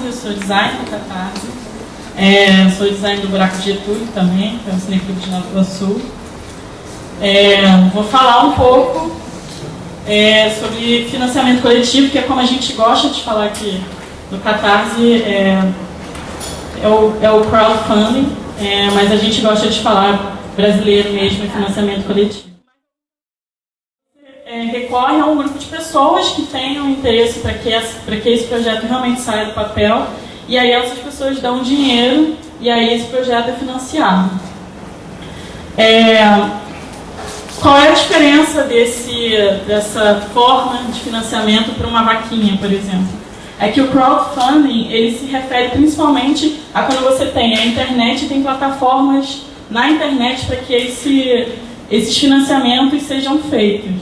Eu sou designer do Catarse, sou designer do Buraco de Getúlio também, que é um cineclube de Nova Iguaçu. Vou falar um pouco sobre financiamento coletivo, que é como a gente gosta de falar aqui no Catarse, é o crowdfunding, mas a gente gosta de falar brasileiro mesmo, em financiamento coletivo. Recorre a um grupo de pessoas que tenham interesse para que esse projeto realmente saia do papel, e aí essas pessoas dão dinheiro e aí esse projeto é financiado. Qual é a diferença dessa forma de financiamento para uma vaquinha, por exemplo? É que o crowdfunding ele se refere principalmente a quando você tem a internet e tem plataformas na internet para que esses financiamentos sejam feitos.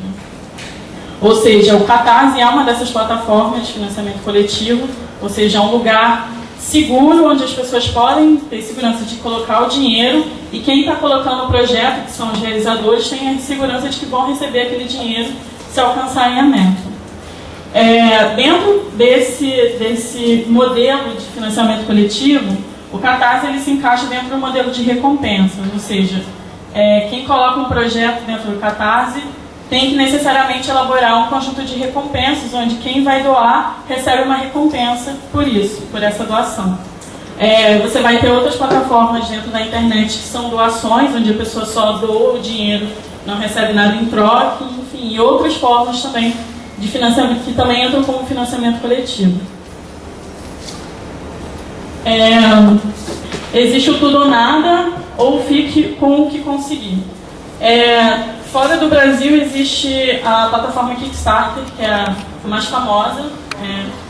Ou seja, o Catarse é uma dessas plataformas de financiamento coletivo, ou seja, é um lugar seguro onde as pessoas podem ter segurança de colocar o dinheiro e quem está colocando o projeto, que são os realizadores, tem a segurança de que vão receber aquele dinheiro se alcançarem a meta. Dentro desse modelo de financiamento coletivo, o Catarse ele se encaixa dentro do modelo de recompensas, ou seja, quem coloca um projeto dentro do Catarse tem que necessariamente elaborar um conjunto de recompensas, onde quem vai doar recebe uma recompensa por isso, por essa doação. Você vai ter outras plataformas dentro da internet que são doações, onde a pessoa só doa o dinheiro, não recebe nada em troca, enfim, e outras formas também de financiamento que também entram como financiamento coletivo. Existe o tudo ou nada, ou fique com o que conseguir. Fora do Brasil existe a plataforma Kickstarter, que é a mais famosa,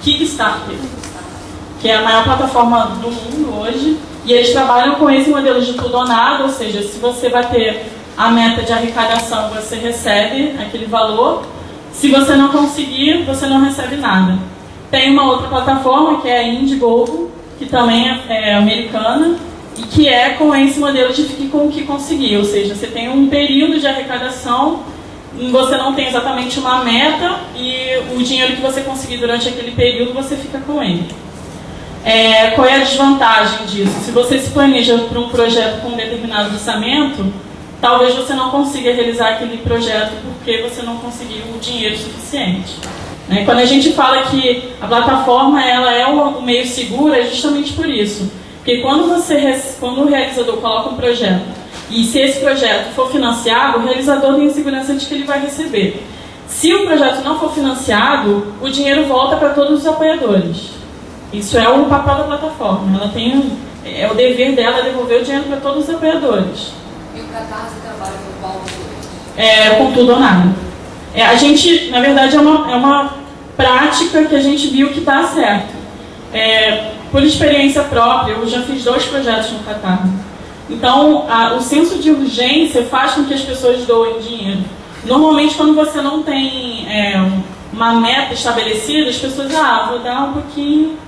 Kickstarter, que é a maior plataforma do mundo hoje, e eles trabalham com esse modelo de tudo ou nada, ou seja, se você bater a meta de arrecadação, você recebe aquele valor, se você não conseguir, você não recebe nada. Tem uma outra plataforma, que é a Indiegogo, que também é americana, e que é com esse modelo de fique com o que conseguir, ou seja, você tem um período de arrecadação, você não tem exatamente uma meta e o dinheiro que você conseguir durante aquele período você fica com ele. Qual é a desvantagem disso? Se você se planeja para um projeto com um determinado orçamento, talvez você não consiga realizar aquele projeto porque você não conseguiu o dinheiro suficiente. Quando a gente fala que a plataforma ela é um meio seguro, é justamente por isso. Porque quando o realizador coloca um projeto, e se esse projeto for financiado, o realizador tem a segurança de que ele vai receber. Se o projeto não for financiado, o dinheiro volta para todos os apoiadores. Isso é o papel da plataforma. Ela é o dever dela devolver o dinheiro para todos os apoiadores. E o Catarse trabalha com qual dos dois? Com tudo ou nada. A gente, na verdade, é uma prática que a gente viu que dá certo. Por experiência própria, eu já fiz 2 projetos no Catarse. Então, o senso de urgência faz com que as pessoas doem dinheiro. Normalmente, quando você não tem uma meta estabelecida, as pessoas, vou dar um pouquinho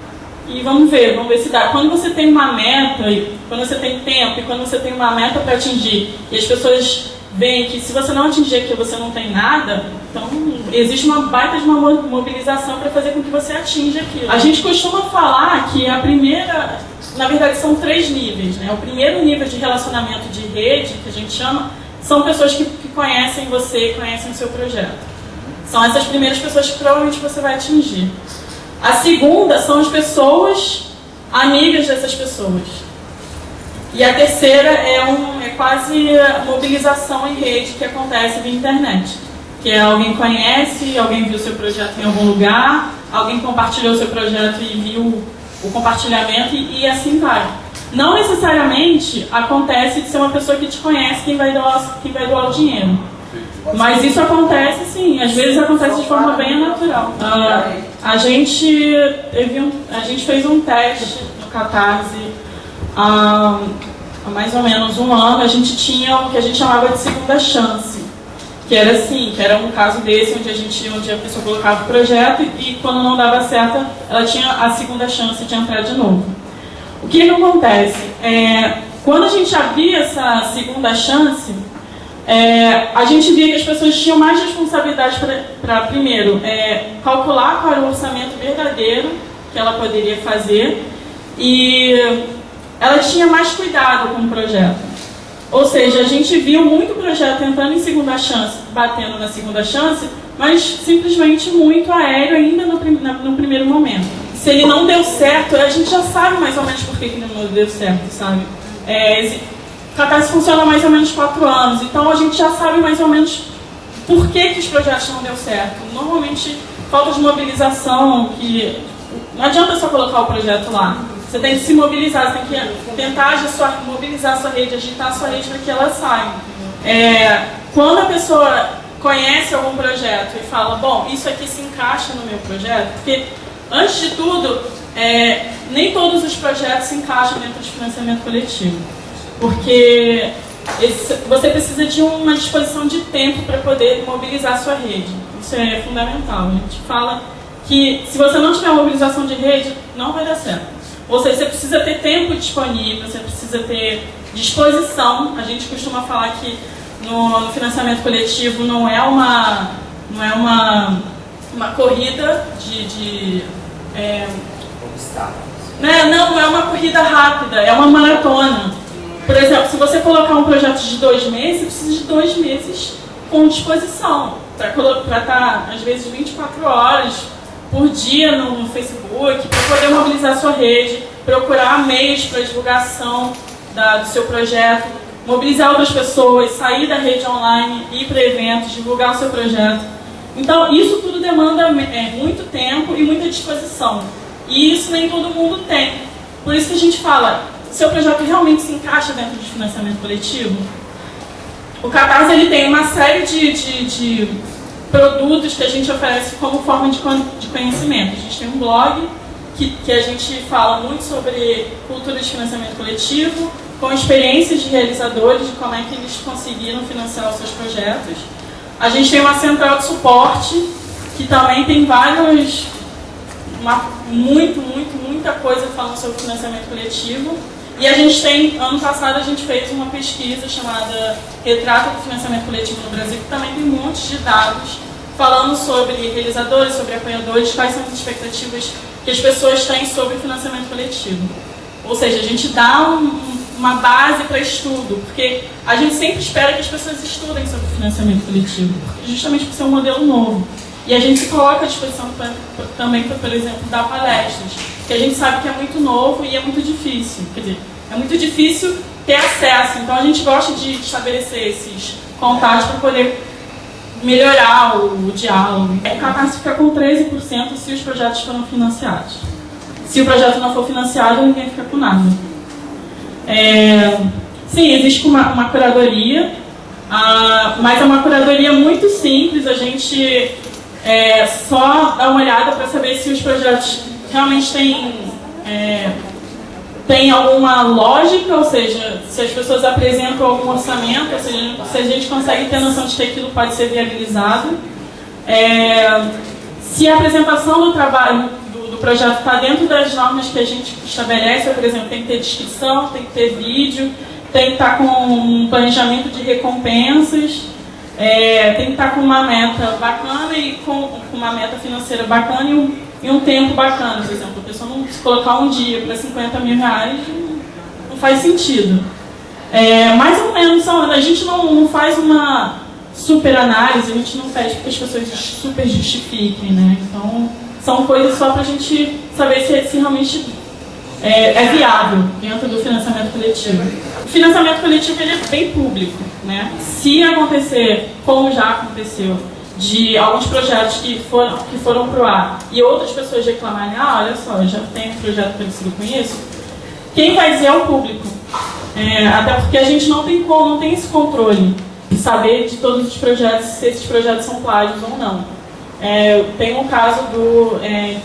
e vamos ver se dá. Quando você tem uma meta, quando você tem tempo e quando você tem uma meta para atingir, e as pessoas veem que se você não atingir aquilo, você não tem nada, então existe uma baita de uma mobilização para fazer com que você atinja aquilo. A gente costuma falar que a primeira, na verdade são 3 níveis, né? O primeiro nível de relacionamento de rede, que a gente chama, são pessoas que conhecem você e conhecem o seu projeto. São essas primeiras pessoas que provavelmente você vai atingir. A segunda são as pessoas amigas dessas pessoas. E a terceira é quase mobilização em rede que acontece via internet. Que alguém conhece, alguém viu seu projeto em algum lugar, alguém compartilhou seu projeto e viu o compartilhamento e assim vai. Não necessariamente acontece de ser uma pessoa que te conhece quem vai doar o dinheiro. Mas isso acontece sim, às vezes acontece de forma bem natural. A gente fez um teste no Catarse há mais ou menos um ano. A gente tinha o que a gente chamava de segunda chance, que era um caso desse onde a pessoa colocava o projeto e quando não dava certo, ela tinha a segunda chance de entrar de novo. O que acontece? Quando a gente abria essa segunda chance, a gente via que as pessoas tinham mais responsabilidade para primeiro, calcular qual era o orçamento verdadeiro que ela poderia fazer, e ela tinha mais cuidado com o projeto. Ou seja, a gente viu muito projeto entrando em segunda chance, batendo na segunda chance, mas simplesmente muito aéreo ainda no primeiro momento. Se ele não deu certo, a gente já sabe mais ou menos por que ele não deu certo, sabe? O Catarse funciona há mais ou menos 4 anos, então a gente já sabe mais ou menos por que os projetos não deu certo. Normalmente, falta de mobilização, que não adianta só colocar o projeto lá. Você tem que se mobilizar, você tem que tentar mobilizar a sua rede, agitar a sua rede para que ela saia. Quando a pessoa conhece algum projeto e fala, bom, isso aqui se encaixa no meu projeto, porque, antes de tudo, nem todos os projetos se encaixam dentro de financiamento coletivo. Porque você precisa de uma disposição de tempo para poder mobilizar a sua rede. Isso é fundamental. A gente fala que se você não tiver mobilização de rede, não vai dar certo. Ou seja, você precisa ter tempo disponível, você precisa ter disposição. A gente costuma falar que no financiamento coletivo não é uma corrida não é uma corrida rápida, é uma maratona. Por exemplo, se você colocar um projeto de 2 meses, você precisa de 2 meses com disposição para estar, às vezes, 24 horas por dia no Facebook, para poder mobilizar a sua rede, procurar meios para divulgação do seu projeto, mobilizar outras pessoas, sair da rede online, ir para eventos, divulgar o seu projeto. Então, isso tudo demanda muito tempo e muita disposição. E isso nem todo mundo tem. Por isso que a gente fala, seu projeto realmente se encaixa dentro de financiamento coletivo? O Catarse ele tem uma série de produtos que a gente oferece como forma de conhecimento. A gente tem um blog que a gente fala muito sobre cultura de financiamento coletivo, com experiências de realizadores, de como é que eles conseguiram financiar os seus projetos. A gente tem uma central de suporte, que também tem muita coisa falando sobre financiamento coletivo. E a gente tem, ano passado, a gente fez uma pesquisa chamada Retrato do Financiamento Coletivo no Brasil, que também tem um monte de dados falando sobre realizadores, sobre apoiadores, quais são as expectativas que as pessoas têm sobre o financiamento coletivo. Ou seja, a gente dá uma base para estudo, porque a gente sempre espera que as pessoas estudem sobre o financiamento coletivo, justamente por ser um modelo novo. E a gente se coloca à disposição também para, por exemplo, dar palestras, que a gente sabe que é muito novo e é muito difícil. Quer dizer, é muito difícil ter acesso, então a gente gosta de estabelecer esses contatos para poder melhorar o diálogo. O Catarse fica com 13% se os projetos foram financiados. Se o projeto não for financiado, ninguém fica com nada. Sim, existe uma curadoria, mas é uma curadoria muito simples. A gente só dá uma olhada para saber se os projetos realmente têm alguma lógica, ou seja, se as pessoas apresentam algum orçamento, ou seja, se a gente consegue ter noção de que aquilo pode ser viabilizado. Se a apresentação do trabalho do projeto está dentro das normas que a gente estabelece, por exemplo, tem que ter descrição, tem que ter vídeo, tem que estar com um planejamento de recompensas, tem que estar com uma meta bacana e com uma meta financeira bacana e um tempo bacana. Por exemplo, a pessoa não se colocar um dia para 50 mil reais não faz sentido. Mais ou menos, a gente não faz uma super análise, a gente não pede que as pessoas super justifiquem, né? Então, são coisas só para a gente saber se realmente é viável dentro do financiamento coletivo. O financiamento coletivo ele é bem público, né? Se acontecer, como já aconteceu, de alguns projetos que foram para o ar e outras pessoas reclamarem, olha só, eu já tenho um projeto parecido com isso, quem vai dizer é o público. Até porque a gente não tem esse controle de saber de todos os projetos, se esses projetos são plágios ou não. Tem um caso é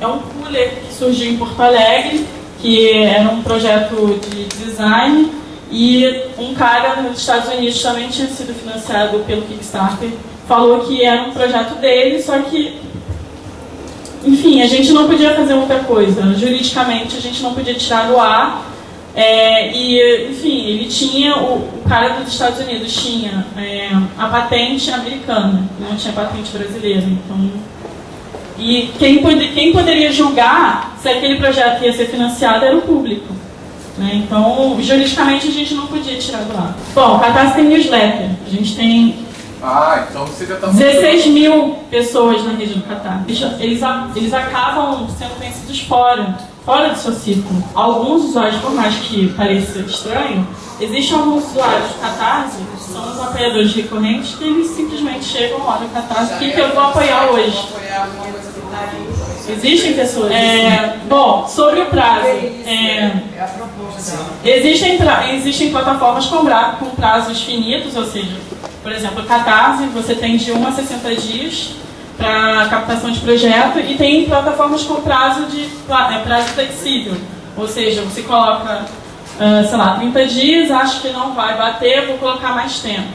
um cooler que surgiu em Porto Alegre, que era um projeto de design, e um cara nos Estados Unidos também tinha sido financiado pelo Kickstarter, falou que era um projeto dele, só que, enfim, a gente não podia fazer muita coisa. Juridicamente, a gente não podia tirar do ar. Enfim, ele tinha, o cara dos Estados Unidos tinha a patente americana, não tinha patente brasileira, então E quem poderia julgar se aquele projeto ia ser financiado era o público. Né? Então, juridicamente, a gente não podia tirar do ar. Bom, o Catarse tem newsletter. A gente tem então você já está 16 mil pessoas na rede do Catarse. Eles acabam sendo conhecidos fora do seu círculo. Alguns usuários, por mais que pareça estranho, existem alguns usuários do Catarse, que são os apoiadores recorrentes, que eles simplesmente chegam lá no Catarse, o que eu vou apoiar hoje? Existem pessoas. Bom, sobre o prazo. Existem plataformas com prazos finitos, ou seja, por exemplo, o Catarse, você tem de 1 a 60 dias para captação de projeto e tem plataformas com prazo flexível, ou seja, você coloca, sei lá, 30 dias, acho que não vai bater, vou colocar mais tempo.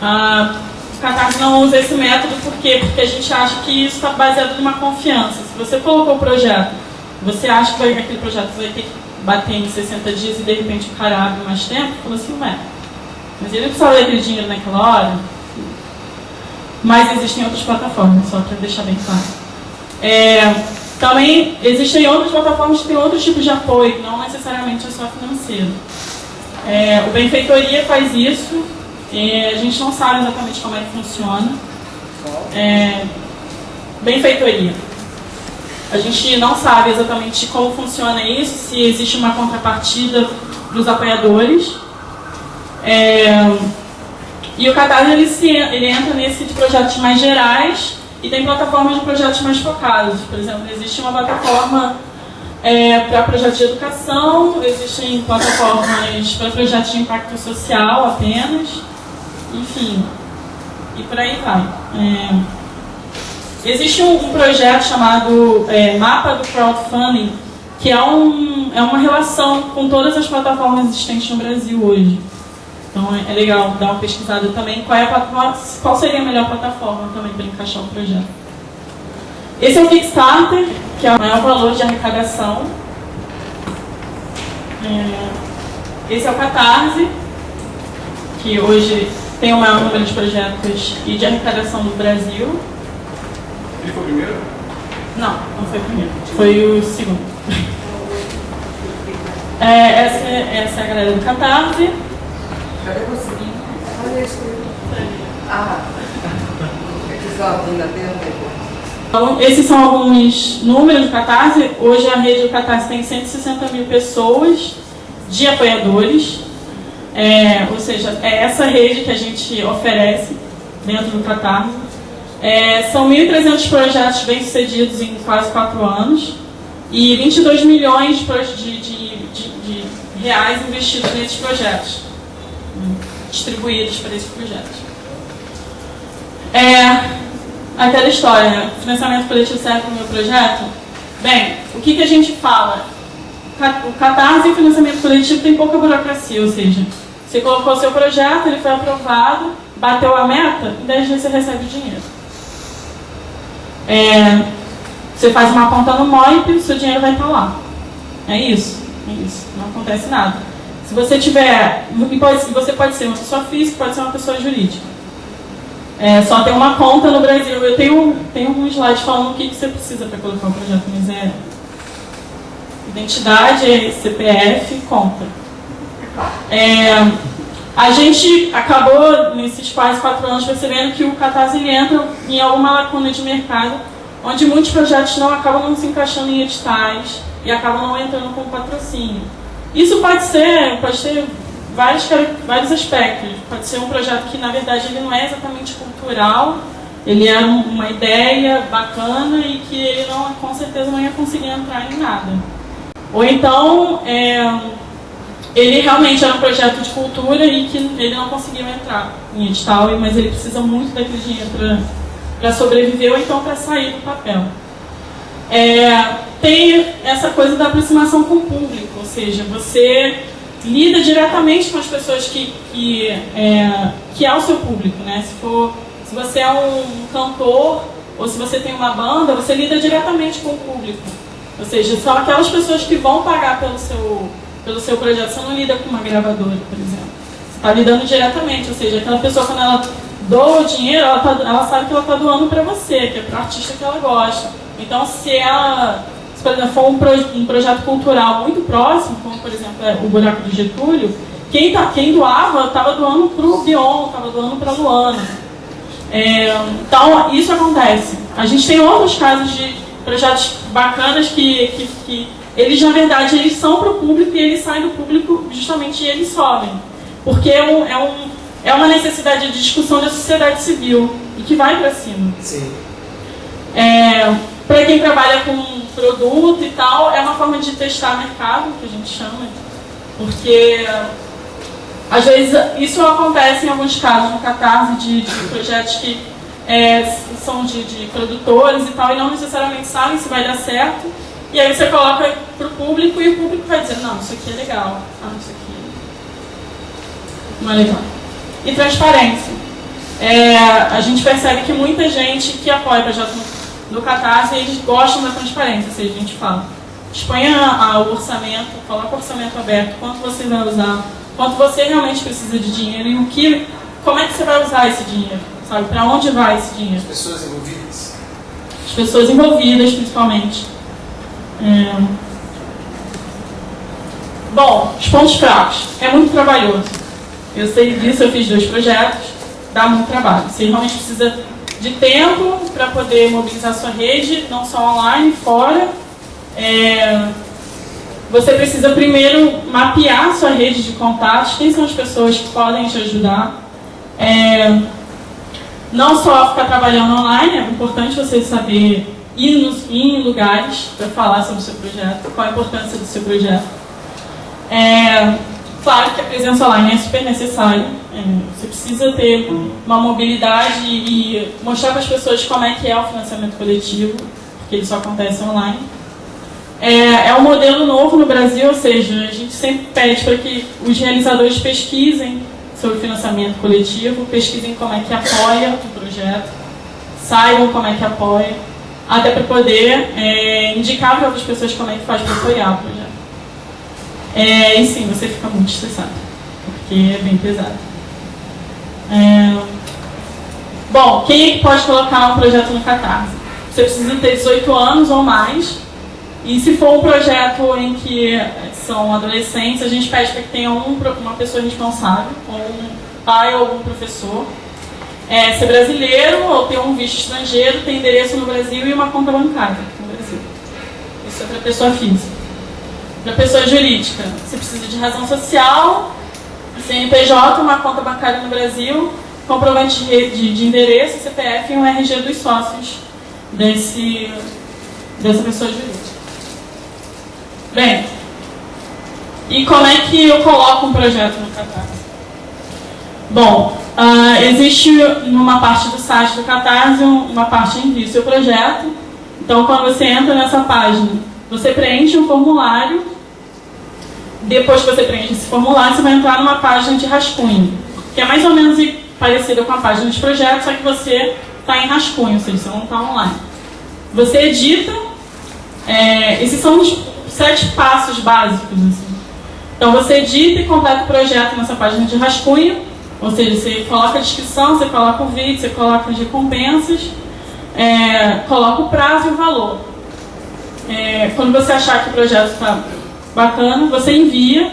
O Catarse não usa esse método, por quê? Porque a gente acha que isso está baseado numa confiança. Se você colocou o projeto, você acha que aquele projeto vai ter que bater em 60 dias e de repente o cara abre mais tempo, falou assim, ué, mas ele precisava daquele dinheiro naquela hora. Mas existem outras plataformas, só para deixar bem claro. Também existem outras plataformas que têm outros tipos de apoio, não necessariamente é só financeiro. O Benfeitoria faz isso, a gente não sabe exatamente como é que funciona. Benfeitoria. A gente não sabe exatamente como funciona isso, se existe uma contrapartida dos apoiadores. E o Catarse ele entra nesse de projetos mais gerais e tem plataformas de projetos mais focados. Por exemplo, existe uma plataforma para projetos de educação, existem plataformas para projetos de impacto social apenas, enfim, e por aí vai. Existe um projeto chamado Mapa do Crowdfunding, que é uma relação com todas as plataformas existentes no Brasil hoje. Então é legal dar uma pesquisada também qual seria a melhor plataforma também para encaixar o projeto. Esse é o Kickstarter, que é o maior valor de arrecadação. Esse é o Catarse, que hoje tem o maior número de projetos e de arrecadação do Brasil. Ele foi o primeiro? Não foi o primeiro. Foi o segundo. Essa é a galera do Catarse. Cadê você? Olha isso. É que só ainda tem um tempo. Então, esses são alguns números do Catarse. Hoje a rede do Catarse tem 160 mil pessoas de apoiadores. Ou seja, é essa rede que a gente oferece dentro do Catarse. São 1.300 projetos bem-sucedidos em quase 4 anos e 22 milhões de reais investidos nesses projetos, distribuídos para esses projetos. Aquela história, financiamento coletivo serve para o meu projeto? Bem, o que a gente fala? O Catarse e o financiamento coletivo tem pouca burocracia, ou seja, você colocou o seu projeto, ele foi aprovado, bateu a meta, em 10 dias você recebe o dinheiro. Você faz uma conta no MOIP, o seu dinheiro vai estar lá. É isso, não acontece nada. Se você tiver, você pode ser uma pessoa física, pode ser uma pessoa jurídica. Só tem uma conta no Brasil. Eu tenho um slide falando o que você precisa para colocar o projeto, mas identidade, CPF, conta. A gente acabou, nesses quase 4 anos, percebendo que o Catarse entra em alguma lacuna de mercado, onde muitos projetos acabam não se encaixando em editais e acabam não entrando com patrocínio. Isso pode ter vários aspectos. Pode ser um projeto que, na verdade, ele não é exatamente cultural, ele é uma ideia bacana e que ele com certeza não ia conseguir entrar em nada. Ou então, ele realmente era um projeto de cultura e que ele não conseguiu entrar em edital, mas ele precisa muito daquele dinheiro para sobreviver ou então para sair do papel. Tem essa coisa da aproximação com o público, ou seja, você lida diretamente com as pessoas que é o seu público, né? Se você é um cantor ou se você tem uma banda, você lida diretamente com o público. Ou seja, são aquelas pessoas que vão pagar pelo seu projeto. Você não lida com uma gravadora, por exemplo. Você está lidando diretamente, ou seja, aquela pessoa quando ela doa o dinheiro, ela sabe que ela está doando para você, que é para o artista que ela gosta. Então, se por exemplo, for um projeto cultural muito próximo, como, por exemplo, o Buraco do Getúlio, quem doava estava doando para o Bion, estava doando para a Luana. Então, isso acontece. A gente tem outros casos de projetos bacanas que eles, na verdade, eles são para o público e eles saem do público justamente e eles sobem. Porque é uma necessidade de discussão da sociedade civil e que vai para cima. Sim. Para quem trabalha com produto e tal, é uma forma de testar mercado, que a gente chama. Porque, às vezes, isso acontece em alguns casos no Catarse de projetos que são de produtores e tal, e não necessariamente sabem se vai dar certo. E aí você coloca para o público e o público vai dizer, não, isso aqui é legal, isso aqui não é legal. E transparência. A gente percebe que muita gente que apoia o projeto no Catarse, eles gostam da transparência, ou seja, a gente fala, exponha o orçamento, coloca o orçamento aberto, quanto você vai usar, quanto você realmente precisa de dinheiro e como é que você vai usar esse dinheiro, sabe? Para onde vai esse dinheiro? As pessoas envolvidas. As pessoas envolvidas, principalmente. Bom, os pontos fracos. É muito trabalhoso. Eu sei disso, eu fiz 2 projetos, dá muito trabalho. Você realmente precisa de tempo para poder mobilizar sua rede, não só online, fora. Você precisa primeiro mapear sua rede de contatos, quem são as pessoas que podem te ajudar. Não só ficar trabalhando online, é importante você saber ir em lugares para falar sobre o seu projeto, qual a importância do seu projeto. Claro que a presença online é super necessária. Você precisa ter uma mobilidade e mostrar para as pessoas como é que é o financiamento coletivo, porque ele só acontece online. É um modelo novo no Brasil, ou seja, a gente sempre pede para que os realizadores pesquisem sobre financiamento coletivo, pesquisem como é que apoia o projeto, saibam como é que apoia, até para poder indicar para outras pessoas como é que faz para apoiar o projeto. E sim, você fica muito estressado, porque é bem pesado. Bom, quem é que pode colocar um projeto no Catarse? Você precisa ter 18 anos ou mais, e se for um projeto em que são adolescentes, a gente pede para que tenha uma pessoa responsável, ou um pai ou algum professor. Ser brasileiro ou ter um visto estrangeiro, ter endereço no Brasil e uma conta bancária no Brasil. Isso é para pessoa física. Para pessoa jurídica, você precisa de razão social, CNPJ, uma conta bancária no Brasil, comprovante de endereço, CPF e um RG dos sócios dessa pessoa jurídica. Bem, e como é que eu coloco um projeto no Catarse? Bom, existe numa parte do site do Catarse uma parte em envie seu projeto. Então, quando você entra nessa página, você preenche um formulário. Depois que você preenche esse formulário, você vai entrar numa página de rascunho, que é mais ou menos parecida com a página de projeto, só que você está em rascunho, ou seja, você não está online. Você edita, esses são os 7 passos básicos. Assim. Então, você edita e completa o projeto nessa página de rascunho, ou seja, você coloca a descrição, você coloca o vídeo, você coloca as recompensas, coloca o prazo e o valor. Quando você achar que o projeto está bacana, você envia,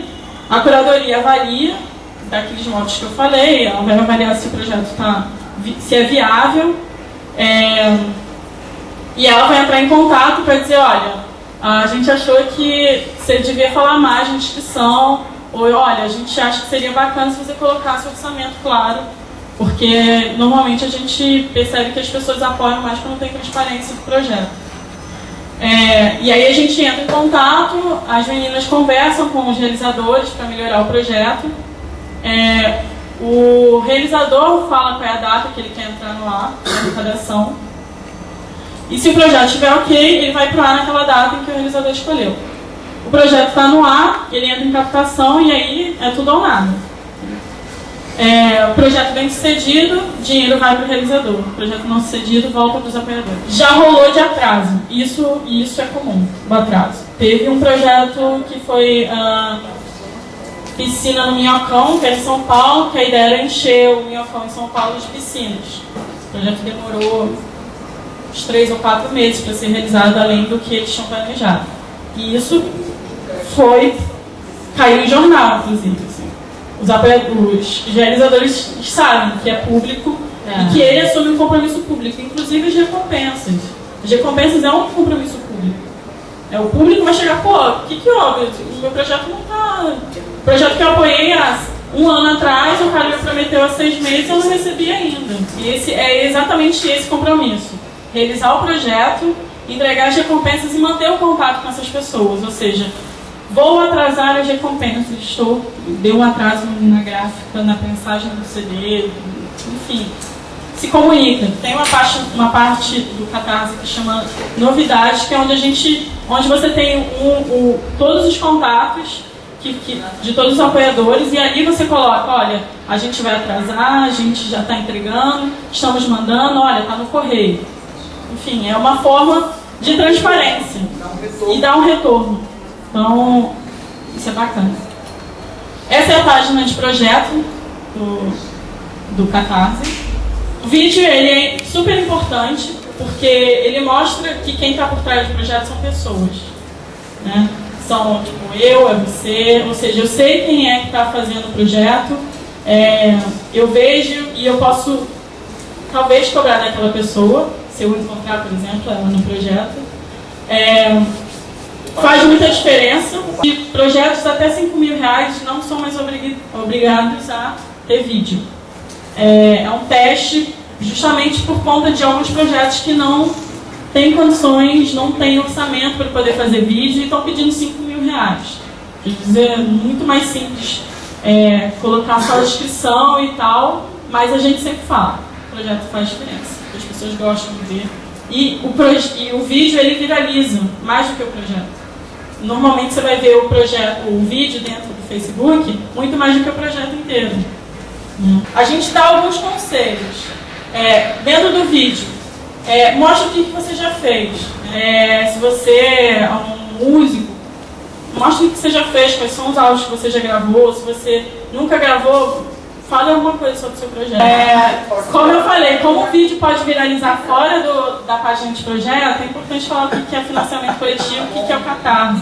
a curadoria avalia, daqueles modos que eu falei, ela vai avaliar se o projeto se é viável, e ela vai entrar em contato para dizer, olha, a gente achou que você devia falar mais na descrição, ou olha, a gente acha que seria bacana se você colocasse o orçamento claro, porque normalmente a gente percebe que as pessoas apoiam mais quando tem transparência do projeto. E aí a gente entra em contato, as meninas conversam com os realizadores para melhorar o projeto. O realizador fala qual é a data que ele quer entrar no ar, na arrecadação. E se o projeto estiver ok, ele vai para o ar naquela data em que o realizador escolheu. O projeto está no ar, ele entra em captação e aí é tudo ou nada. Projeto bem sucedido, dinheiro vai para o realizador. Projeto não sucedido, volta para os apoiadores. Já rolou de atraso. Isso é comum, o atraso. Teve um projeto que foi piscina no Minhocão, que é em São Paulo, que a ideia era encher o Minhocão em São Paulo de piscinas. O projeto demorou uns 3 ou 4 meses para ser realizado, além do que eles tinham planejado. E isso caiu em jornal, inclusive. Assim. Os realizadores sabem que é público e que ele assume um compromisso público, inclusive as recompensas. As recompensas é um compromisso público. O público vai chegar, pô, o que houve? O meu projeto não está... O projeto que eu apoiei há 1 ano atrás, o cara me prometeu há 6 meses e eu não recebi ainda. E esse é exatamente esse compromisso. Realizar o projeto, entregar as recompensas e manter o contato com essas pessoas. Ou seja, vou atrasar as recompensas, deu um atraso na gráfica, na prensagem do CD, enfim. Se comunica. Tem uma parte do Catarse que chama Novidades, que é onde você tem todos os contatos de todos os apoiadores, e ali você coloca, olha, a gente vai atrasar, a gente já está entregando, estamos mandando, olha, está no correio. Enfim, é uma forma de transparência e dar um retorno. Então, isso é bacana. Essa é a página de projeto do Catarse. O vídeo ele é super importante porque ele mostra que quem está por trás do projeto são pessoas, né? São tipo eu, é você, ou seja, eu sei quem é que está fazendo o projeto, eu vejo e eu posso talvez cobrar daquela pessoa, se eu encontrar, por exemplo, ela no projeto. Faz muita diferença. E projetos até R$5.000 não são mais obrigados a ter vídeo. É um teste justamente por conta de alguns projetos que não têm condições, não têm orçamento para poder fazer vídeo e estão pedindo R$5.000. Quer dizer, é muito mais simples colocar só a descrição e tal, mas a gente sempre fala, o projeto faz diferença, as pessoas gostam de ver. E o vídeo ele viraliza mais do que o projeto. Normalmente você vai ver o vídeo dentro do Facebook muito mais do que o projeto inteiro. A gente dá alguns conselhos. Dentro do vídeo, mostra o que você já fez. Se você é um músico, mostra o que você já fez, quais são os áudios que você já gravou. Se você nunca gravou, fale alguma coisa sobre o seu projeto. Como eu falei, como o vídeo pode viralizar fora da página de projeto, é importante falar o que é financiamento coletivo e o que é o Catarse.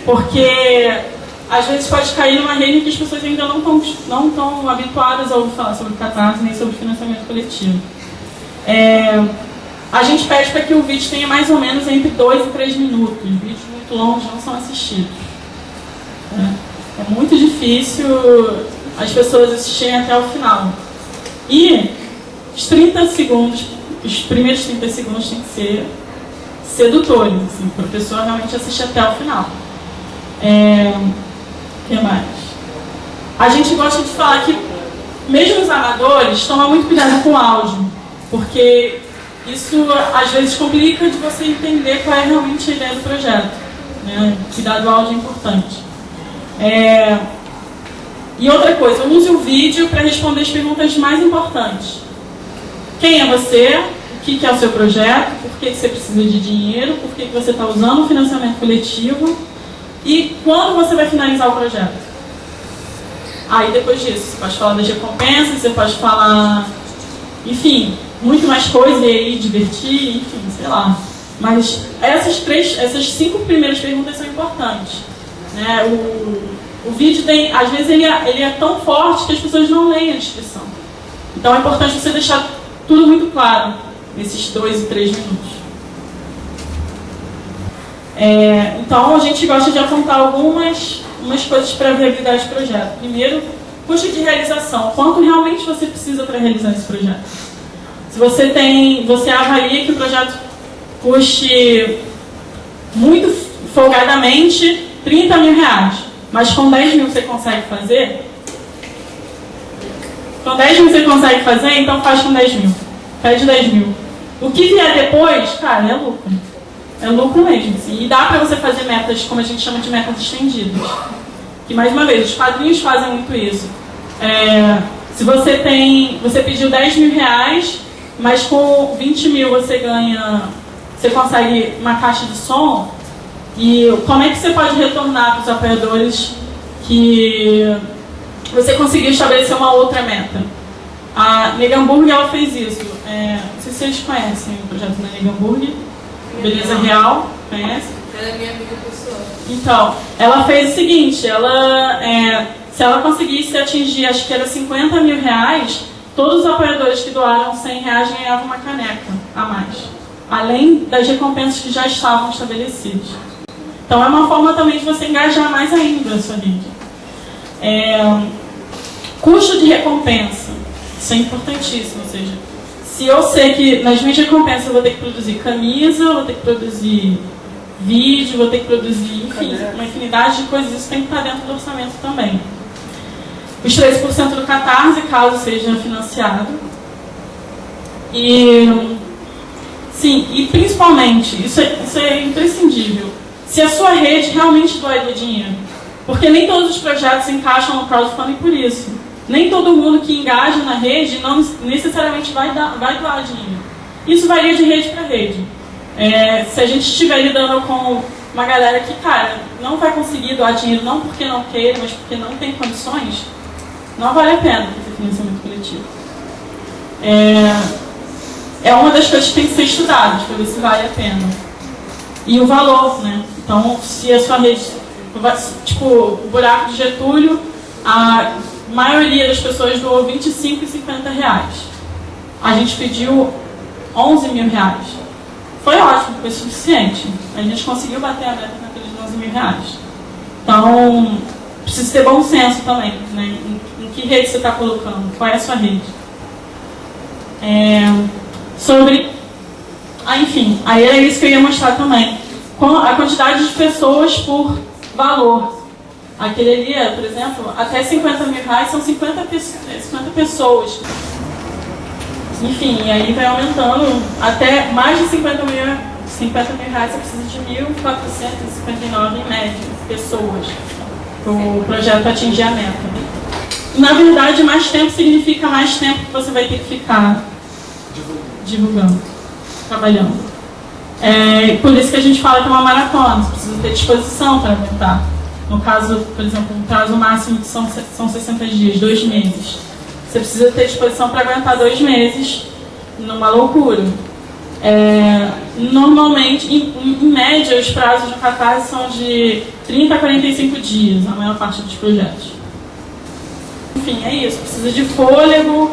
Porque às vezes pode cair numa rede que as pessoas ainda não estão habituadas a ouvir falar sobre Catarse nem sobre financiamento coletivo. A gente pede para que o vídeo tenha mais ou menos entre 2 e 3 minutos. Vídeos muito longos não são assistidos. É muito difícil as pessoas assistirem até o final. E os 30 segundos, os primeiros 30 segundos têm que ser sedutores, assim, para a pessoa realmente assistir até o final. O que mais? A gente gosta de falar que, mesmo os amadores, tomam muito cuidado com o áudio, porque isso às vezes complica de você entender qual é realmente a ideia do projeto. Né? Cuidar do áudio é importante. E outra coisa, use o vídeo para responder as perguntas mais importantes. Quem é você? O que é o seu projeto? Por que você precisa de dinheiro? Por que você está usando o financiamento coletivo? E quando você vai finalizar o projeto? Aí depois disso, você pode falar das recompensas, você pode falar, enfim, muito mais coisa, e aí divertir, enfim, sei lá. Mas essas 5 primeiras perguntas são importantes. Né? O vídeo tem, às vezes ele é tão forte que as pessoas não leem a descrição. Então é importante você deixar tudo muito claro nesses 2 e 3 minutos. Então a gente gosta de apontar algumas coisas para a viabilidade do projeto. Primeiro, custo de realização. Quanto realmente você precisa para realizar esse projeto? Se você avalia que o projeto custe muito folgadamente R$30.000, mas com 10 mil você consegue fazer? Com 10 mil você consegue fazer, então faz com 10 mil. Pede 10 mil. O que vier depois, cara, é lucro. É lucro mesmo. Assim. E dá para você fazer metas, como a gente chama de metas estendidas. Que, mais uma vez, os quadrinhos fazem muito isso. Se você pediu R$10.000, mas com 20 mil você consegue uma caixa de som, e como é que você pode retornar para os apoiadores que você conseguiu estabelecer uma outra meta. A Negamburg, ela fez isso. Não sei se vocês conhecem o projeto da Negamburg. Beleza Real, conhece? Ela é minha amiga pessoal. Então, ela fez o seguinte, se ela conseguisse atingir, acho que era 50 mil reais, todos os apoiadores que doaram 100 reais ganhavam uma caneca a mais, além das recompensas que já estavam estabelecidas. Então, é uma forma também de você engajar mais ainda a sua rede. Custo de recompensa, isso é importantíssimo, ou seja, se eu sei que nas minhas recompensas eu vou ter que produzir camisa, eu vou ter que produzir vídeo, vou ter que produzir, enfim, uma infinidade de coisas, isso tem que estar dentro do orçamento também. Os 13% do Catarse, caso seja financiado. E, sim, e principalmente, isso é imprescindível, se a sua rede realmente doaria dinheiro. Porque nem todos os projetos encaixam no crowdfunding por isso. Nem todo mundo que engaja na rede não necessariamente vai doar dinheiro. Isso varia de rede para rede. Se a gente estiver lidando com uma galera que, cara, não vai conseguir doar dinheiro não porque não queira, mas porque não tem condições, não vale a pena fazer financiamento coletivo. É uma das coisas que tem que ser estudadas, para ver se vale a pena. E o valor, né? Então, se a sua rede... Tipo, o buraco de Getúlio, a maioria das pessoas doou 25 e 50 reais. A gente pediu 11 mil reais. Foi ótimo, foi suficiente. A gente conseguiu bater a meta naqueles 11 mil reais. Então, precisa ter bom senso também, né? Em que rede você está colocando? Qual é a sua rede? Enfim, aí era isso que eu ia mostrar também. A quantidade de pessoas por valor. Aquele ali, por exemplo, até 50 mil reais são 50 pessoas. Enfim, e aí vai aumentando até mais de 50 mil reais, você precisa de 1.459 em média pessoas para o projeto atingir a meta. Na verdade, mais tempo significa mais tempo que você vai ter que ficar divulgando, trabalhando. Por isso que a gente fala que é uma maratona, você precisa ter disposição para aguentar. No caso, por exemplo, um prazo máximo são 60 dias, 2 meses. Você precisa ter disposição para aguentar 2 meses numa loucura. Normalmente, em média, os prazos do Catarse são de 30 a 45 dias, a maior parte dos projetos. Enfim, é isso. Precisa de fôlego.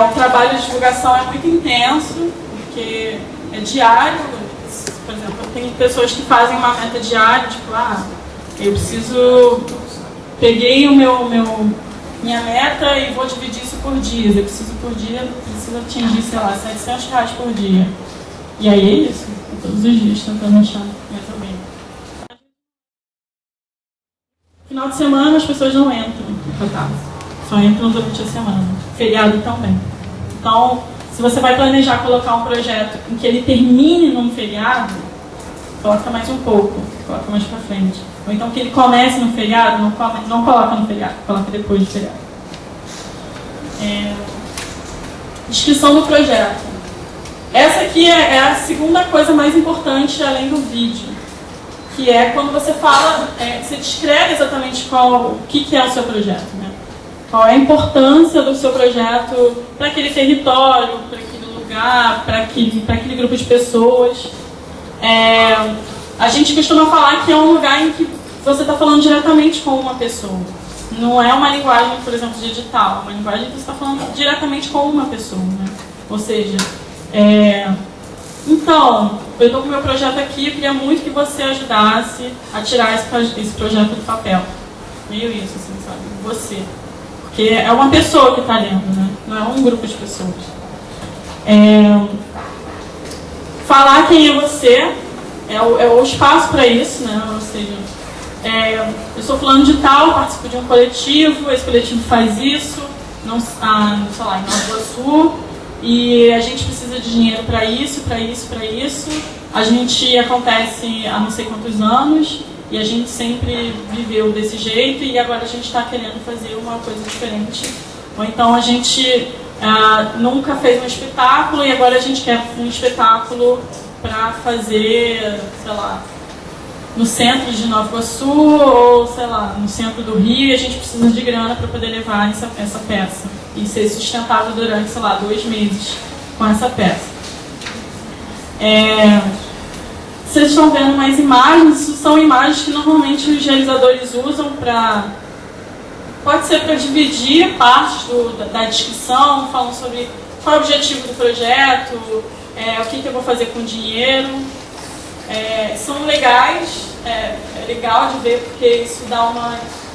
O trabalho de divulgação é muito intenso, porque é diário. Por exemplo, tem pessoas que fazem uma meta diária, tipo, eu preciso... Peguei minha meta e vou dividir isso por dias. Eu preciso por dia, preciso atingir, sei lá, 700 reais por dia. E aí é isso. Todos os dias tentando achar mais ou menos. Final de semana as pessoas não entram no Catarse. Só entram durante a semana. Feriado também. Então, se você vai planejar colocar um projeto em que ele termine num feriado, coloca mais um pouco, coloca mais pra frente. Ou então que ele comece no feriado, não coloca no feriado, coloca depois do feriado. Descrição do projeto. Essa aqui é a segunda coisa mais importante, além do vídeo. Que é quando você fala, você descreve exatamente o que é o seu projeto, né? Qual é a importância do seu projeto para aquele território, para aquele lugar, para aquele grupo de pessoas. A gente costuma falar que é um lugar em que você está falando diretamente com uma pessoa. Não é uma linguagem, por exemplo, de edital, é uma linguagem que você está falando diretamente com uma pessoa, né? Ou seja, então, eu estou com o meu projeto aqui, eu queria muito que você ajudasse a tirar esse projeto do papel. Meio isso, assim, sabe? Você. Porque é uma pessoa que está lendo, né? Não é um grupo de pessoas. Falar quem é você é o espaço para isso, né? Ou seja, eu sou fulano de tal, participo de um coletivo, esse coletivo faz isso, sei lá, em Nova Iguaçu, e a gente precisa de dinheiro para isso, para isso, para isso. A gente acontece há não sei quantos anos, e a gente sempre viveu desse jeito, e agora a gente está querendo fazer uma coisa diferente. Ou então a gente nunca fez um espetáculo, e agora a gente quer um espetáculo para fazer, sei lá, no centro de Nova Iguaçu ou, sei lá, no centro do Rio, e a gente precisa de grana para poder levar essa peça e ser sustentável durante, sei lá, 2 meses com essa peça. Vocês estão vendo mais imagens, isso são imagens que normalmente os realizadores usam para... Pode ser para dividir partes da discussão, falam sobre qual é o objetivo do projeto, o que eu vou fazer com o dinheiro. São legais, é legal de ver porque isso dá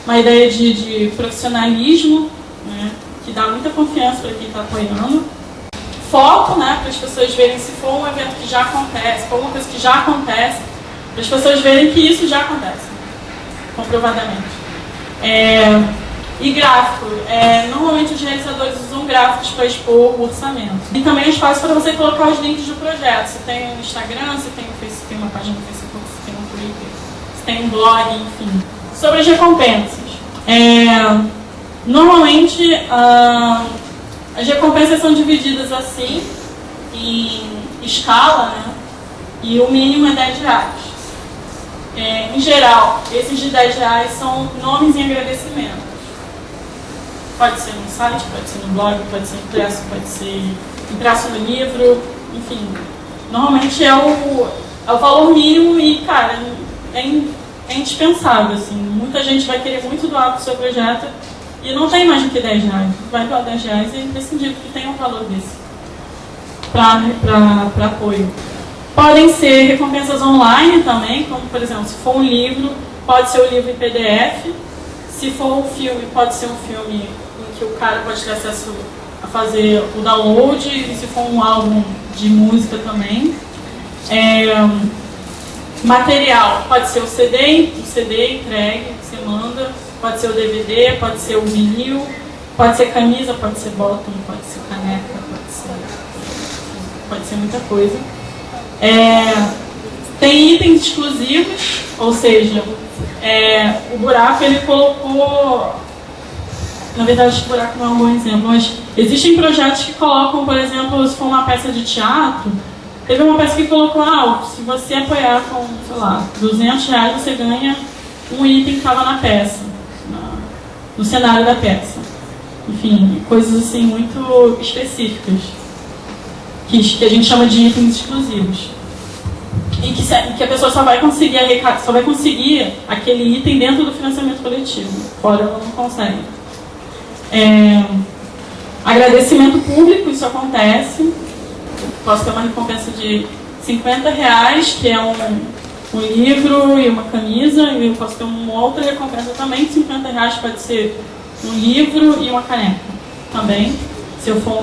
uma ideia de profissionalismo, né, que dá muita confiança para quem está apoiando. Foco, né, para as pessoas verem se for um evento que já acontece, se for uma coisa que já acontece, para as pessoas verem que isso já acontece, comprovadamente. E gráfico. Normalmente os realizadores usam gráficos para expor o orçamento. E também espaço para você colocar os links do projeto. Se tem no Instagram, se tem no Facebook, se tem uma página no Facebook, se tem no Twitter, se tem um blog, enfim. Sobre as recompensas. Normalmente as recompensas são divididas assim, em escala, né? E o mínimo é R$10. Em geral, esses de R$10 são nomes em agradecimento. Pode ser no site, pode ser no blog, pode ser impresso, pode ser impresso no livro, enfim. Normalmente é o valor mínimo e, cara, é indispensável, assim. Muita gente vai querer muito doar para o seu projeto e não tem mais do que R$10. Vai doar R$10 e é imprescindível que tenha um valor desse para apoio. Podem ser recompensas online também, como, por exemplo, se for um livro, pode ser o livro em PDF. Se for um filme, pode ser um filme em que o cara pode ter acesso a fazer o download, e se for um álbum de música também. Material, pode ser o CD entregue, você manda, pode ser o DVD, pode ser o vinil, pode ser camisa, pode ser bottom, pode ser caneca, pode ser muita coisa. Tem itens exclusivos, ou seja, o Buraco ele colocou, na verdade o Buraco não é um bom exemplo, mas existem projetos que colocam, por exemplo, se for uma peça de teatro, teve uma peça que colocou, se você apoiar com, sei lá, R$200, você ganha um item que estava na peça, no cenário da peça. Enfim, coisas assim muito específicas, que a gente chama de itens exclusivos. E que a pessoa só vai conseguir aquele item dentro do financiamento coletivo. Fora ela não consegue. Agradecimento público, isso acontece. Posso ter uma recompensa de R$50, que é um livro e uma camisa, e eu posso ter uma outra recompensa também de R$50, pode ser um livro e uma caneca também. Se eu for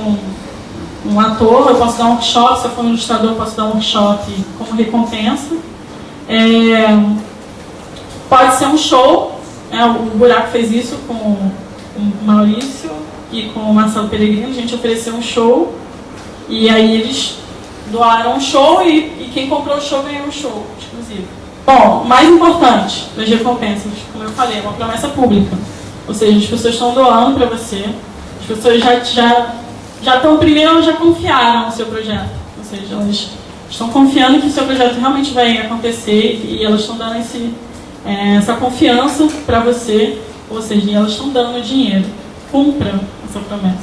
um ator, eu posso dar um workshop, se eu for um ilustrador, eu posso dar um workshop como recompensa. Pode ser um show, o Buraco fez isso com o Maurício e com o Marcelo Peregrino, a gente ofereceu um show, e aí eles doaram um show e quem comprou o show ganhou um show exclusivo. Bom, mais importante das recompensas, como eu falei, é uma promessa pública. Ou seja, as pessoas estão doando para você, as pessoas já estão, primeiro elas já confiaram no seu projeto, ou seja, elas estão confiando que o seu projeto realmente vai acontecer e elas estão dando essa confiança para você, ou seja, elas estão dando dinheiro. Cumpra essa promessa,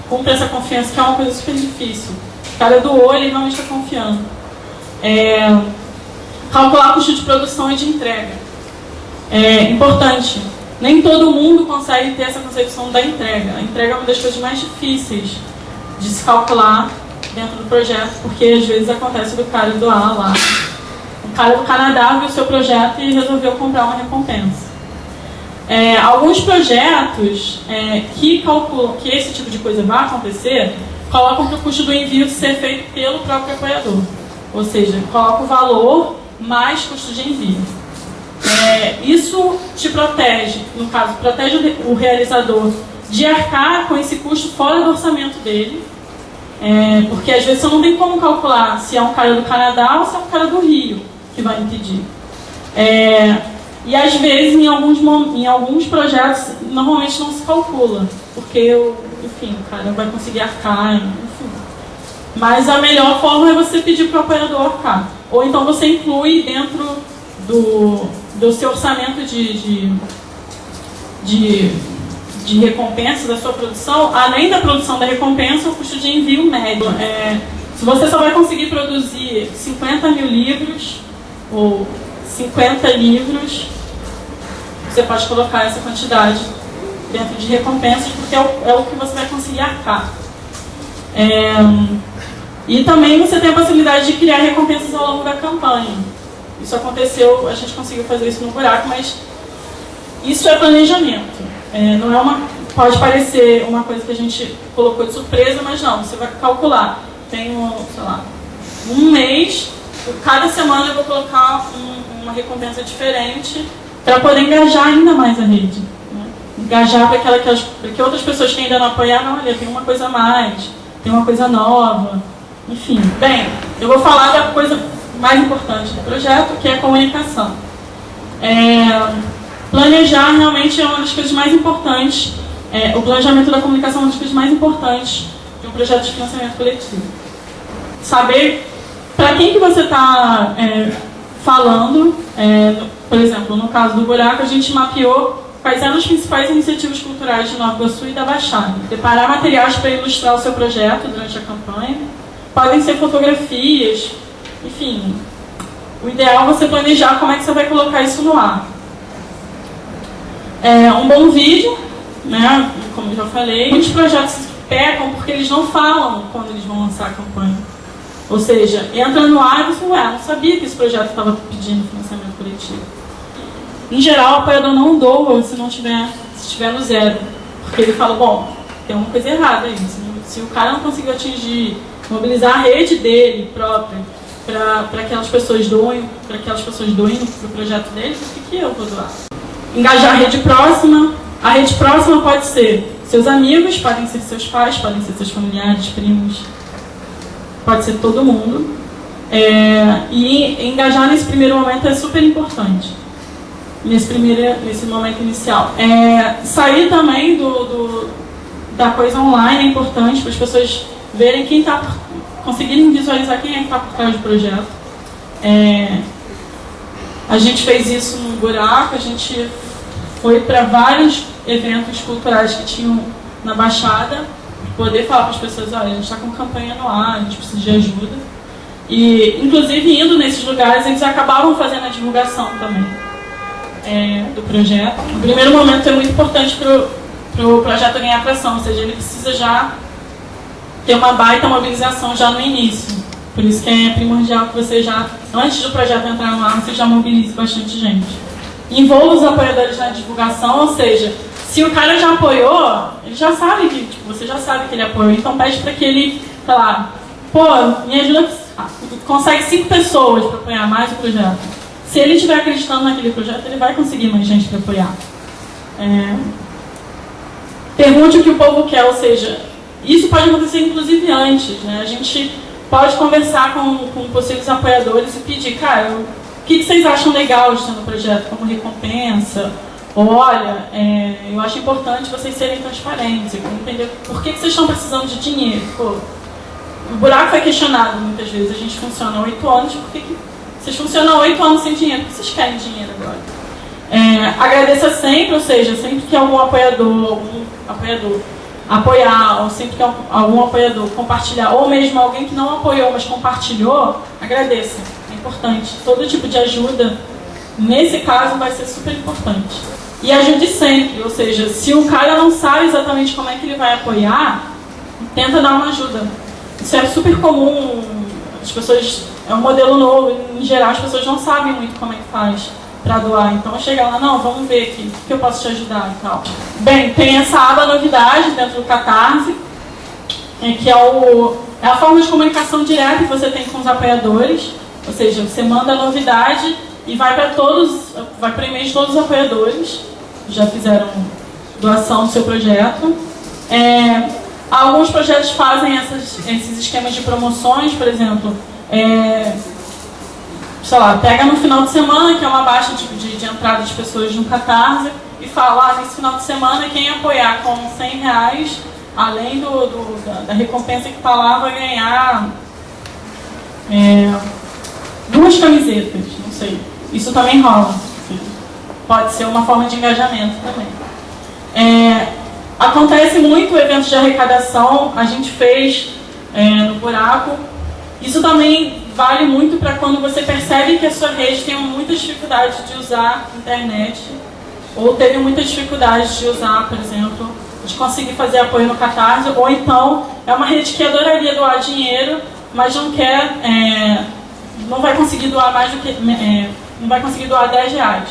cumpra essa confiança, que é uma coisa super difícil. O cara doou, ele realmente está confiando. Calcular custo de produção e de entrega. Importante. Nem todo mundo consegue ter essa concepção da entrega. A entrega é uma das coisas mais difíceis de se calcular dentro do projeto, porque às vezes acontece do cara doar lá. O cara do Canadá viu o seu projeto e resolveu comprar uma recompensa. Alguns projetos que calculam que esse tipo de coisa vai acontecer, colocam que o custo do envio ser feito pelo próprio apoiador. Ou seja, coloca o valor mais custo de envio. Isso te protege, no caso, protege o realizador de arcar com esse custo fora do orçamento dele, porque às vezes você não tem como calcular se é um cara do Canadá ou se é um cara do Rio que vai impedir. E às vezes em alguns projetos normalmente não se calcula, porque enfim, o cara vai conseguir arcar, enfim. Mas a melhor forma é você pedir para o apoiador arcar, ou então você inclui dentro do seu orçamento de recompensa da sua produção, além da produção da recompensa, o custo de envio médio. Se você só vai conseguir produzir 50 mil livros ou 50 livros, você pode colocar essa quantidade dentro de recompensas, porque é o que você vai conseguir arcar. E também você tem a possibilidade de criar recompensas ao longo da campanha. Isso aconteceu, a gente conseguiu fazer isso no buraco, mas isso é planejamento. Não é pode parecer uma coisa que a gente colocou de surpresa, mas não, você vai calcular. Tenho, sei lá, um mês, cada semana eu vou colocar uma recompensa diferente para poder engajar ainda mais a rede. Né? Engajar para que outras pessoas que ainda não apoiaram, olha, tem uma coisa a mais, tem uma coisa nova, enfim. Bem, eu vou falar da coisa mais importante do projeto, que é a comunicação. Planejar realmente é uma das coisas mais importantes, o planejamento da comunicação é uma das coisas mais importantes de um projeto de financiamento coletivo. Saber para quem que você está falando, por exemplo, no caso do buraco, a gente mapeou quais eram as principais iniciativas culturais de Nova Iguaçu e da Baixada. Preparar materiais para ilustrar o seu projeto durante a campanha, podem ser fotografias, enfim. O ideal é você planejar como é que você vai colocar isso no ar. Um bom vídeo, né, como eu já falei. Muitos projetos pecam porque eles não falam quando eles vão lançar a campanha. Ou seja, entra no ar e você, não sabia que esse projeto estava pedindo financiamento coletivo. Em geral, o apoiador não doa se estiver no zero. Porque ele fala, bom, tem uma coisa errada aí. Se o cara não conseguiu mobilizar a rede dele própria para aquelas pessoas doem para o projeto dele, por que eu vou doar? Engajar a rede próxima. A rede próxima pode ser seus amigos, podem ser seus pais, podem ser seus familiares, primos, pode ser todo mundo. E engajar nesse primeiro momento é super importante, nesse momento inicial. Sair também da coisa online é importante para as pessoas verem conseguirem visualizar quem é que está por trás do projeto. A gente fez isso no buraco, a gente foi para vários eventos culturais que tinham na Baixada, poder falar para as pessoas, olha, a gente está com campanha no ar, a gente precisa de ajuda. E, inclusive, indo nesses lugares, eles acabavam fazendo a divulgação também do projeto. No primeiro momento é muito importante para o projeto ganhar atração, ou seja, ele precisa já ter uma baita mobilização já no início. Por isso que é primordial que você já, antes do projeto entrar no ar, você já mobilize bastante gente. Envolva os apoiadores na divulgação, ou seja, se o cara já apoiou, ele já sabe que, você já sabe que ele apoiou, então pede para que ele, sei lá, me ajuda, consegue 5 pessoas para apoiar mais o projeto. Se ele estiver acreditando naquele projeto, ele vai conseguir mais gente para apoiar. Pergunte o que o povo quer, ou seja, isso pode acontecer inclusive antes, né? A gente pode conversar com possíveis apoiadores e pedir, cara, o que vocês acham legal de ter no projeto como recompensa? Ou, olha, eu acho importante vocês serem transparentes, entender por que vocês estão precisando de dinheiro. O buraco é questionado muitas vezes, a gente funciona há 8 anos, por que vocês funcionam há 8 anos sem dinheiro? Por que vocês querem dinheiro agora? Agradeça sempre, ou seja, sempre que algum apoiador apoiar, ou sempre que algum apoiador compartilhar, ou mesmo alguém que não apoiou, mas compartilhou, agradeça. É importante. Todo tipo de ajuda, nesse caso, vai ser super importante. E ajude sempre, ou seja, se o cara não sabe exatamente como é que ele vai apoiar, tenta dar uma ajuda. Isso é super comum, as pessoas, é um modelo novo, em geral as pessoas não sabem muito como é que faz para doar. Então chega lá, não, vamos ver aqui, o que eu posso te ajudar e tal. Bem, tem essa aba novidade dentro do Catarse, que é a forma de comunicação direta que você tem com os apoiadores, ou seja, você manda a novidade e vai para o e-mail de todos os apoiadores que já fizeram doação do seu projeto. Alguns projetos fazem esses esquemas de promoções, por exemplo, sei lá, pega no final de semana, que é uma baixa de entrada de pessoas no Catarse, e fala, nesse final de semana, quem apoiar com R$100, além da recompensa que está lá, vai ganhar 2 camisetas, não sei. isso também rola. Pode ser uma forma de engajamento também. Acontece muito eventos de arrecadação, a gente fez no Buraco. Isso também vale muito para quando você percebe que a sua rede tem muitas dificuldades de usar a internet, ou teve muitas dificuldades de usar, por exemplo, de conseguir fazer apoio no Catarse, ou então é uma rede que adoraria doar dinheiro, mas não quer, não vai conseguir doar mais do que, não vai conseguir doar R$10.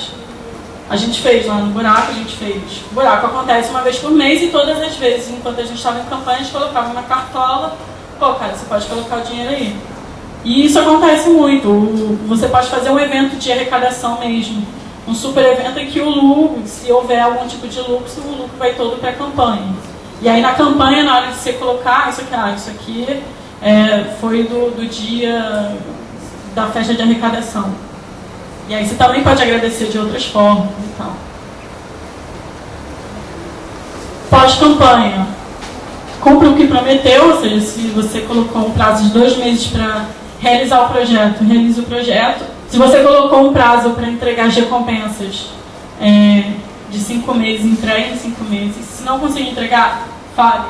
A gente fez lá no Buraco, O Buraco acontece uma vez por mês e todas as vezes, enquanto a gente estava em campanha, a gente colocava uma cartola, pô, cara, você pode colocar o dinheiro aí. E isso acontece muito, você pode fazer um evento de arrecadação mesmo, um super evento em que o lucro, se houver algum tipo de lucro, o lucro vai todo para a campanha. E aí na campanha, na hora de você colocar, isso aqui foi do dia da festa de arrecadação. E aí você também pode agradecer de outras formas e tal. Pós-campanha. Cumpre o que prometeu, ou seja, se você colocou um prazo de 2 meses para realizar o projeto, realize o projeto. Se você colocou um prazo para entregar as recompensas de 5 meses, entregue em 5 meses. Se não conseguir entregar, fale.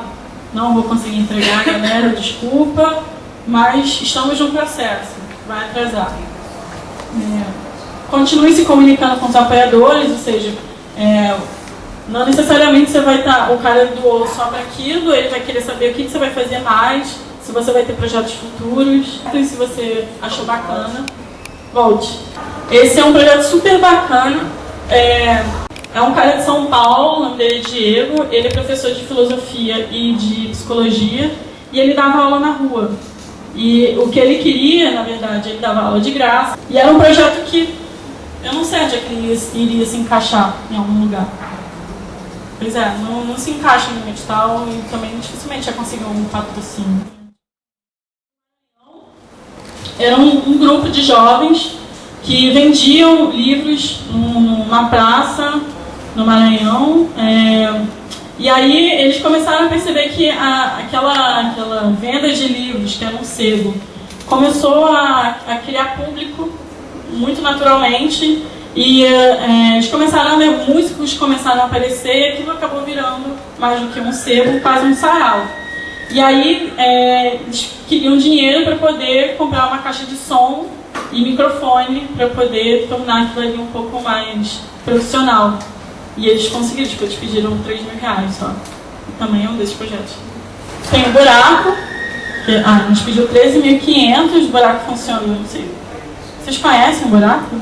Não vou conseguir entregar, galera, desculpa, mas estamos no processo, vai atrasar. Continue se comunicando com os apoiadores, ou seja, não necessariamente você vai estar, o cara doou só para aquilo, ele vai querer saber o que você vai fazer mais, se você vai ter projetos futuros, e se você achou bacana, volte. Esse é um projeto super bacana, é um cara de São Paulo, o nome dele é Diego, ele é professor de filosofia e de psicologia, e ele dava aula na rua. E o que ele queria, na verdade, ele dava aula de graça, e era um projeto que eu não sei onde é que ele iria se encaixar em algum lugar. Pois é, não se encaixa no edital e também dificilmente ia conseguir um patrocínio. Era um grupo de jovens que vendiam livros numa praça no Maranhão. E aí eles começaram a perceber que aquela venda de livros, que era um sebo, começou a criar público muito naturalmente, e eles começaram a ver, músicos começaram a aparecer, e aquilo acabou virando mais do que um sebo, quase um sarau. E aí eles queriam dinheiro para poder comprar uma caixa de som e microfone para poder tornar aquilo ali um pouco mais profissional. E eles conseguiram, eles pediram R$3.000 só. E também é um desses projetos. Tem o Buraco, que a gente pediu 13.500, o Buraco funciona, não sei. Vocês conhecem o Buraco?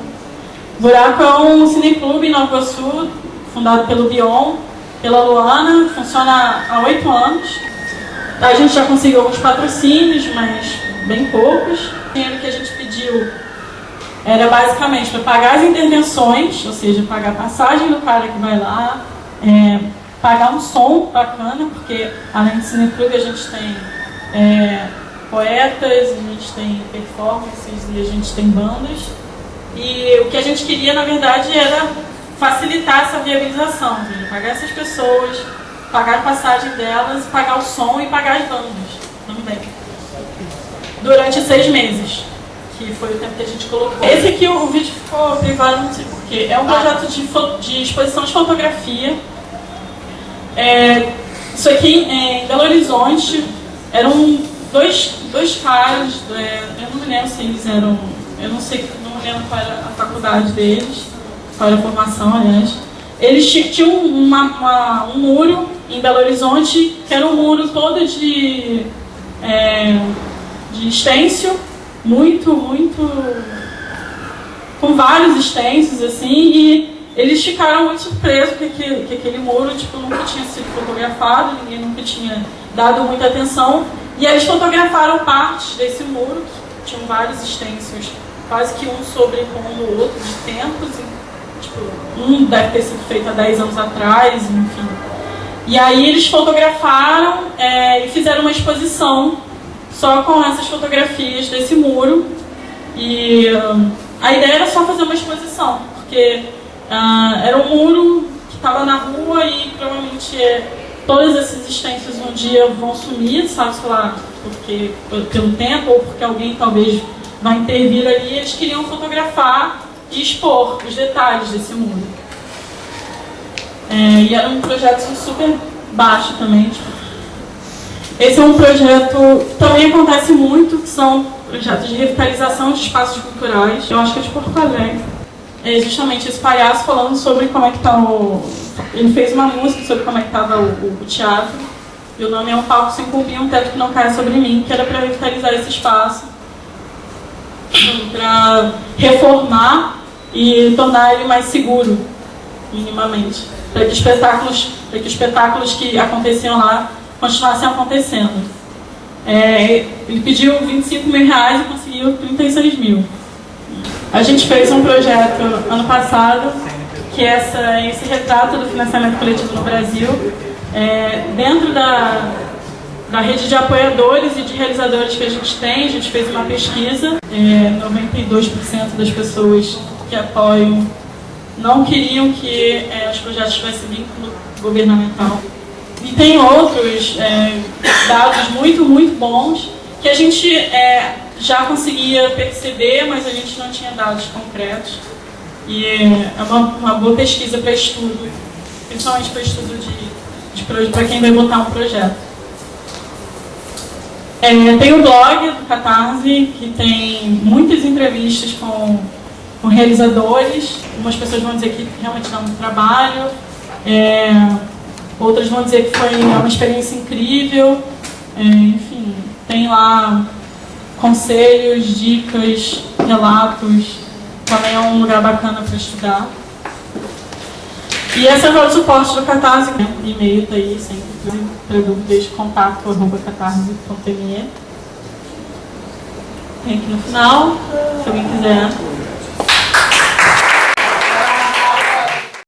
O Buraco é um cineclube em Nova Iguaçu, fundado pelo Bion, pela Luana, funciona há 8 anos. A gente já conseguiu alguns patrocínios, mas bem poucos. O dinheiro que a gente pediu era basicamente para pagar as intervenções, ou seja, pagar a passagem do cara que vai lá, pagar um som bacana, porque além de cineclube a gente tem poetas, a gente tem performances e a gente tem bandas. E o que a gente queria, na verdade, era facilitar essa viabilização, pagar essas pessoas, pagar a passagem delas, pagar o som e pagar as bandas também. Durante 6 meses, que foi o tempo que a gente colocou. Esse aqui, o vídeo ficou privado, não sei porquê. É um projeto de exposição de fotografia. Isso aqui em Belo Horizonte, eram dois caras, eu não me lembro se eles eram, eu não me lembro qual era a faculdade deles, qual era a formação, aliás. Eles tinham um muro em Belo Horizonte, que era um muro todo de estêncil, muito, com vários estêncios, assim, e eles ficaram muito surpresos que aquele muro nunca tinha sido fotografado, ninguém nunca tinha dado muita atenção, e aí eles fotografaram partes desse muro, que tinham vários estêncios, quase que um sobrepondo o outro, de tempos, um deve ter sido feito há 10 anos atrás, enfim. E aí eles fotografaram e fizeram uma exposição só com essas fotografias desse muro. E a ideia era só fazer uma exposição, porque era um muro que estava na rua e provavelmente todas essas existências um dia vão sumir, sabe, sei lá, pelo tempo ou porque alguém talvez vai intervir ali. Eles queriam fotografar e expor os detalhes desse muro. E era um projeto super baixo também. Tipo. Esse é um projeto que também acontece muito, que são projetos de revitalização de espaços culturais. Eu acho que é de Porto Alegre. É justamente esse palhaço falando sobre como é que está o... Ele fez uma música sobre como é que estava o teatro. E o nome é Um Palco Sem Cupim, um teto que não cai sobre mim, que era para revitalizar esse espaço, para reformar e tornar ele mais seguro, minimamente, para que os espetáculos que aconteciam lá continuassem acontecendo. Ele pediu 25 mil reais e conseguiu 36 mil. A gente fez um projeto ano passado, que é esse retrato do financiamento coletivo no Brasil, dentro da rede de apoiadores e de realizadores que a gente fez uma pesquisa. 92% das pessoas que apoiam não queriam que os projetos tivessem vínculo governamental. E tem outros dados muito, muito bons que a gente já conseguia perceber, mas a gente não tinha dados concretos. E é uma boa pesquisa para estudo, principalmente para estudo para quem vai botar um projeto. Tem o blog do Catarse, que tem muitas entrevistas com realizadores. Algumas pessoas vão dizer que realmente dá muito trabalho, outras vão dizer que foi uma experiência incrível. Enfim, tem lá conselhos, dicas, relatos. Também é um lugar bacana para estudar. E esse é o suporte do Catarse. E-mail tá aí, sempre para dúvidas, contato@catarse.me. Tem aqui no final, se alguém quiser